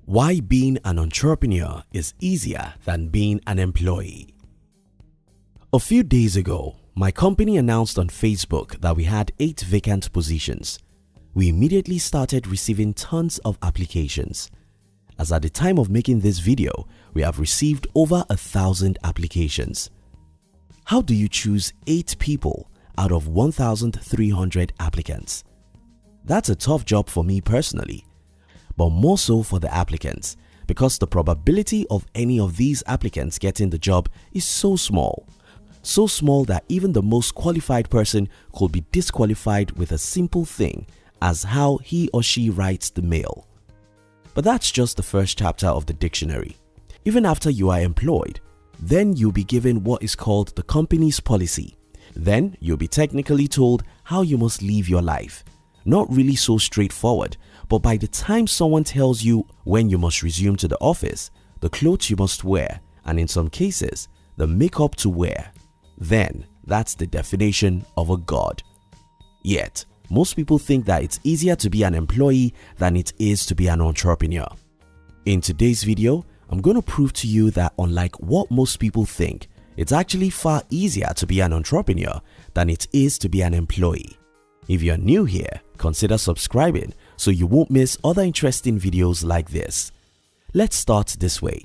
Why being an entrepreneur is easier than being an employee. A few days ago, my company announced on Facebook that we had 8 vacant positions. We immediately started receiving tons of applications. As at the time of making this video, we have received over 1,000 applications. How do you choose 8 people out of 1,300 applicants? That's a tough job for me personally, but more so for the applicants, because the probability of any of these applicants getting the job is so small that even the most qualified person could be disqualified with a simple thing as how he or she writes the mail. But that's just the first chapter of the dictionary. Even after you are employed, then you'll be given what is called the company's policy. Then you'll be technically told how you must live your life. Not really so straightforward, but by the time someone tells you when you must resume to the office, the clothes you must wear, and in some cases, the makeup to wear, then that's the definition of a god. Yet, most people think that it's easier to be an employee than it is to be an entrepreneur. In today's video, I'm going to prove to you that unlike what most people think, it's actually far easier to be an entrepreneur than it is to be an employee. If you're new here, consider subscribing so you won't miss other interesting videos like this. Let's start this way.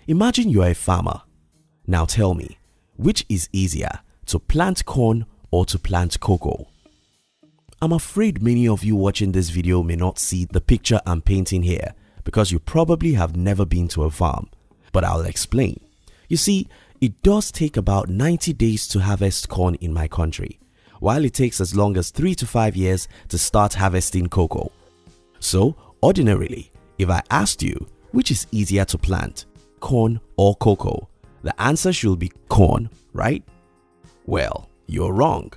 Imagine you're a farmer. Now tell me, which is easier, to plant corn or to plant cocoa? I'm afraid many of you watching this video may not see the picture I'm painting here because you probably have never been to a farm, but I'll explain. You see, it does take about 90 days to harvest corn in my country, while it takes as long as 3 to 5 years to start harvesting cocoa. So, ordinarily, if I asked you which is easier to plant, corn or cocoa, the answer should be corn, right? Well, you're wrong.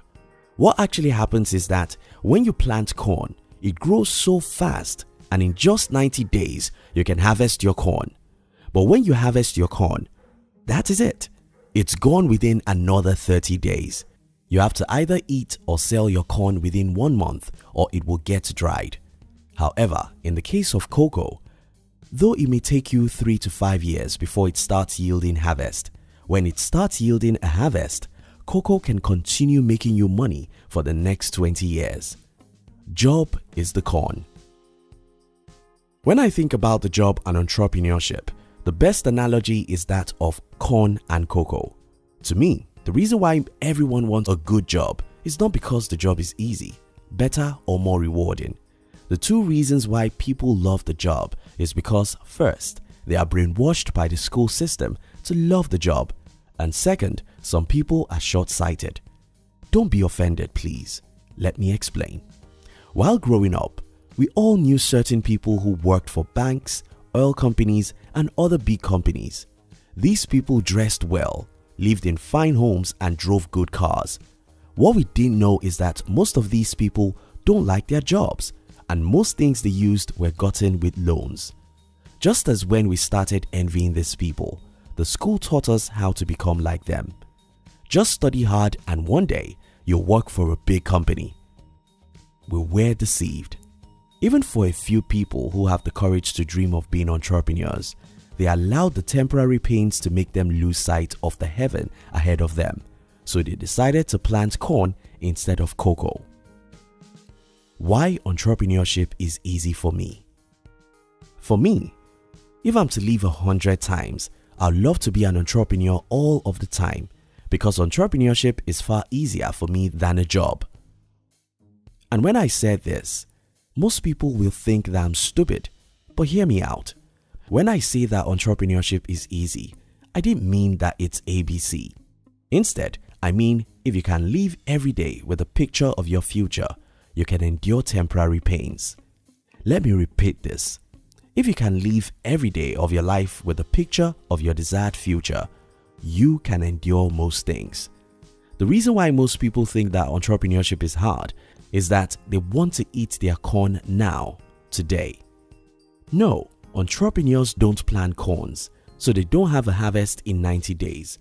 What actually happens is that when you plant corn, it grows so fast and in just 90 days, you can harvest your corn. But when you harvest your corn, that is it. It's gone within another 30 days. You have to either eat or sell your corn within 1 month or it will get dried. However, in the case of cocoa, though it may take you 3 to 5 years before it starts yielding harvest, when it starts yielding a harvest, cocoa can continue making you money for the next 20 years. Job is the corn. When I think about the job and entrepreneurship, the best analogy is that of corn and cocoa. To me, the reason why everyone wants a good job is not because the job is easy, better or more rewarding. The 2 reasons why people love the job is because first, they are brainwashed by the school system to love the job, and second, some people are short-sighted. Don't be offended, please. Let me explain. While growing up, we all knew certain people who worked for banks, oil companies, and other big companies. These people dressed well, lived in fine homes, and drove good cars. What we didn't know is that most of these people don't like their jobs, and most things they used were gotten with loans. Just as when we started envying these people, the school taught us how to become like them. Just study hard and one day you'll work for a big company. We were deceived. Even for a few people who have the courage to dream of being entrepreneurs, they allowed the temporary pains to make them lose sight of the heaven ahead of them, so they decided to plant corn instead of cocoa. Why entrepreneurship is easy for me? For me, if I'm to live 100 times, I'd love to be an entrepreneur all of the time because entrepreneurship is far easier for me than a job. And when I said this, most people will think that I'm stupid, but hear me out. When I say that entrepreneurship is easy, I didn't mean that it's ABC. Instead, I mean if you can live every day with a picture of your future, you can endure temporary pains. Let me repeat this. If you can live every day of your life with a picture of your desired future, you can endure most things. The reason why most people think that entrepreneurship is hard is that they want to eat their corn now, today. No, entrepreneurs don't plant corns, so they don't have a harvest in 90 days.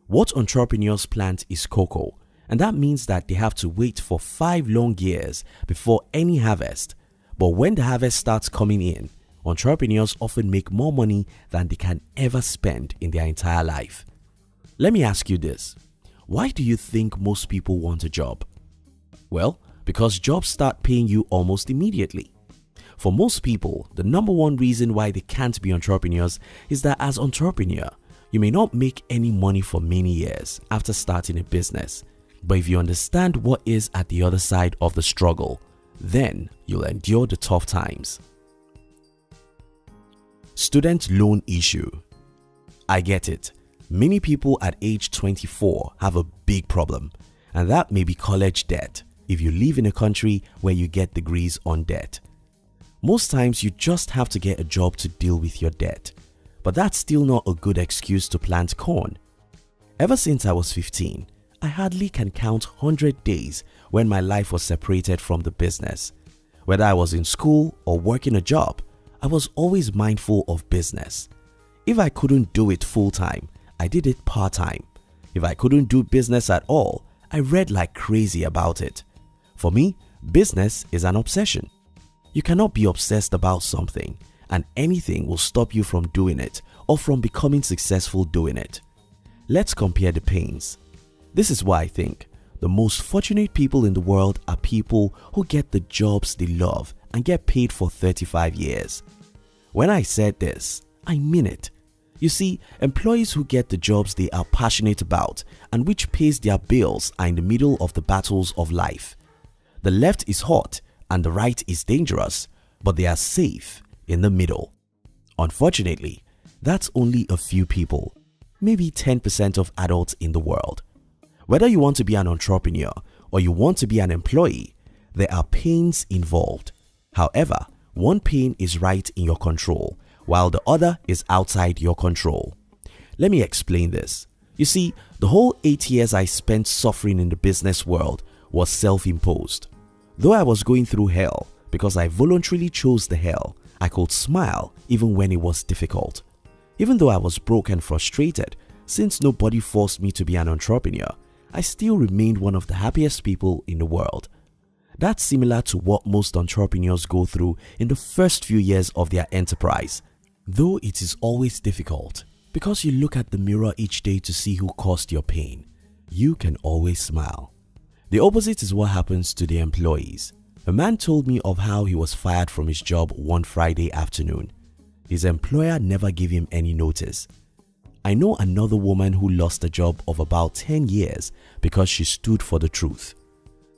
What entrepreneurs plant is cocoa, and that means that they have to wait for 5 long years before any harvest. But when the harvest starts coming in, Entrepreneurs often make more money than they can ever spend in their entire life. Let me ask you this. Why do you think most people want a job? Well, because jobs start paying you almost immediately. For most people, the number one reason why they can't be entrepreneurs is that as entrepreneur, you may not make any money for many years after starting a business. But if you understand what is at the other side of the struggle, then you'll endure the tough times. Student loan issue. I get it. Many people at age 24 have a big problem, and that may be college debt if you live in a country where you get degrees on debt. Most times you just have to get a job to deal with your debt, but that's still not a good excuse to plant corn. Ever since I was 15, I hardly can count 100 days when my life was separated from the business. Whether I was in school or working a job, I was always mindful of business. If I couldn't do it full-time, I did it part-time. If I couldn't do business at all, I read like crazy about it. For me, business is an obsession. You cannot be obsessed about something, and anything will stop you from doing it or from becoming successful doing it. Let's compare the pains. This is why I think the most fortunate people in the world are people who get the jobs they love and get paid for 35 years. When I said this, I mean it. You see, employees who get the jobs they are passionate about and which pays their bills are in the middle of the battles of life. The left is hot and the right is dangerous, but they are safe in the middle. Unfortunately, that's only a few people, maybe 10% of adults in the world. Whether you want to be an entrepreneur or you want to be an employee, there are pains involved. However, one pain is right in your control, while the other is outside your control. Let me explain this. You see, the whole 8 years I spent suffering in the business world was self-imposed. Though I was going through hell because I voluntarily chose the hell, I could smile even when it was difficult. Even though I was broke and frustrated, since nobody forced me to be an entrepreneur, I still remained one of the happiest people in the world. That's similar to what most entrepreneurs go through in the first few years of their enterprise. Though it is always difficult, because you look at the mirror each day to see who caused your pain, you can always smile. The opposite is what happens to the employees. A man told me of how he was fired from his job one Friday afternoon. His employer never gave him any notice. I know another woman who lost a job of about 10 years because she stood for the truth.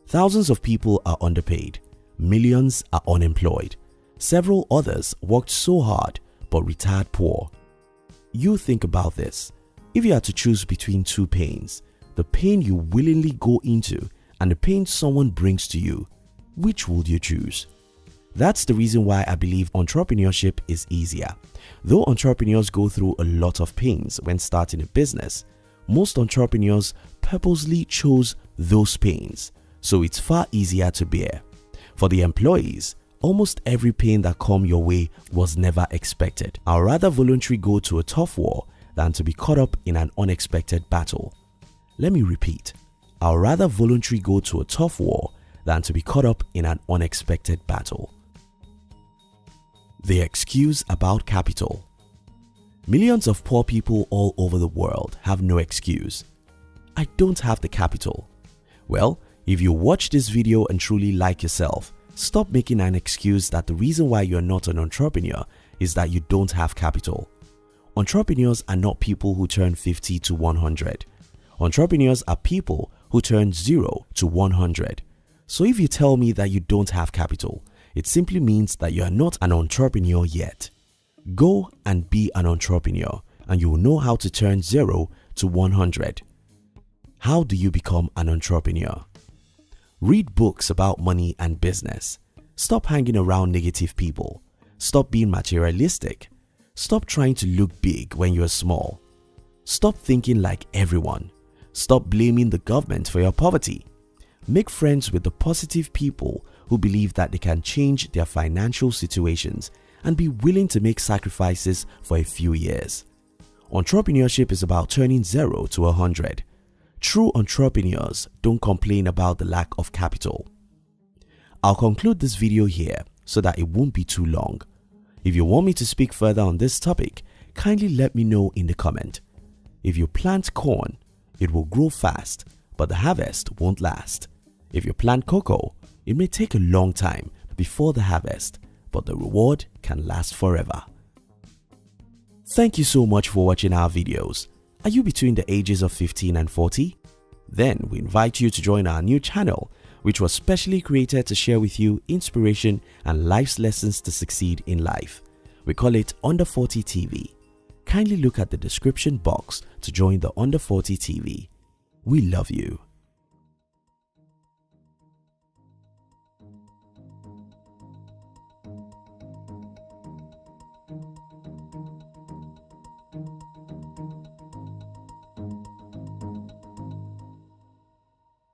Thousands of people are underpaid. Millions are unemployed. Several others worked so hard but retired poor. You think about this. If you had to choose between two pains, the pain you willingly go into and the pain someone brings to you, which would you choose? That's the reason why I believe entrepreneurship is easier. Though entrepreneurs go through a lot of pains when starting a business, most entrepreneurs purposely chose those pains, so it's far easier to bear. For the employees, almost every pain that come your way was never expected. I'd rather voluntarily go to a tough war than to be caught up in an unexpected battle. Let me repeat. I'd rather voluntarily go to a tough war than to be caught up in an unexpected battle. The excuse about capital. Millions of poor people all over the world have no excuse. I don't have the capital. Well, if you watch this video and truly like yourself, stop making an excuse that the reason why you're not an entrepreneur is that you don't have capital. Entrepreneurs are not people who turn 50 to 100. Entrepreneurs are people who turn 0 to 100. So if you tell me that you don't have capital, it simply means that you are not an entrepreneur yet. Go and be an entrepreneur and you will know how to turn 0 to 100. How do you become an entrepreneur? Read books about money and business. Stop hanging around negative people. Stop being materialistic. Stop trying to look big when you're small. Stop thinking like everyone. Stop blaming the government for your poverty. Make friends with the positive people who believe that they can change their financial situations and be willing to make sacrifices for a few years. Entrepreneurship is about turning 0 to 100. True entrepreneurs don't complain about the lack of capital. I'll conclude this video here so that it won't be too long. If you want me to speak further on this topic, kindly let me know in the comment. If you plant corn, it will grow fast, but the harvest won't last. If you plant cocoa, it may take a long time before the harvest, but the reward can last forever. Thank you so much for watching our videos. Are you between the ages of 15 and 40? Then we invite you to join our new channel, which was specially created to share with you inspiration and life's lessons to succeed in life. We call it Under 40 TV. Kindly look at the description box to join the Under 40 TV. We love you.